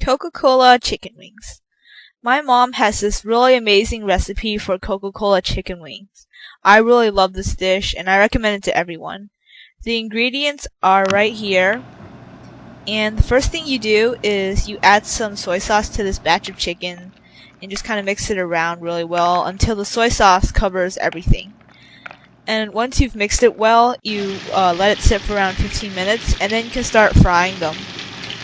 Coca-Cola chicken wings. My mom has this really amazing recipe for Coca-Cola chicken wings. I really love this dish and I recommend it to everyone. The ingredients are right here. And the first thing you do is you add some soy sauce to this batch of chicken and just kind of mix it around really well until the soy sauce covers everything. And once you've mixed it well, you let it sit for around 15 minutes and then you can start frying them.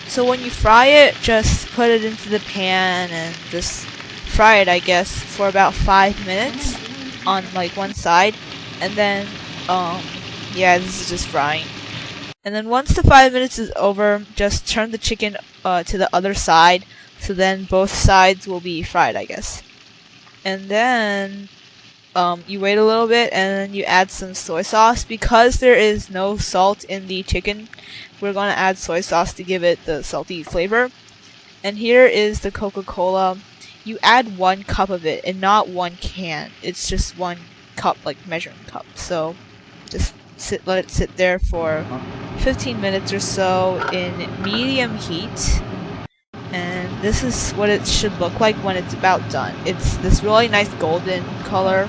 So when you fry it, just put it into the pan and just fry it, I guess, for about 5 minutes on like one side. And then, yeah, this is just frying. And then once the 5 minutes is over, just turn the chicken to the other side, so then both sides will be fried, I guess. And then you wait a little bit, and then you add some soy sauce. Because there is no salt in the chicken, we're going to add soy sauce to give it the salty flavor. And here is the Coca-Cola. You add 1 cup of it, and not 1 can. It's just 1 cup, like measuring cup. So just let it sit there for 15 minutes or so in medium heat. And this is what it should look like when it's about done. It's this really nice golden color.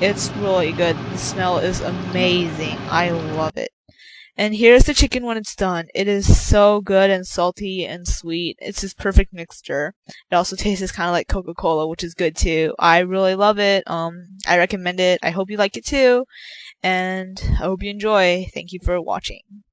It's really good. The smell is amazing. I love it. And here's the chicken when it's done. It is so good and salty and sweet. It's this perfect mixture. It also tastes kind of like Coca-Cola, which is good too. I really love it. I recommend it. I hope you like it too. And I hope you enjoy. Thank you for watching.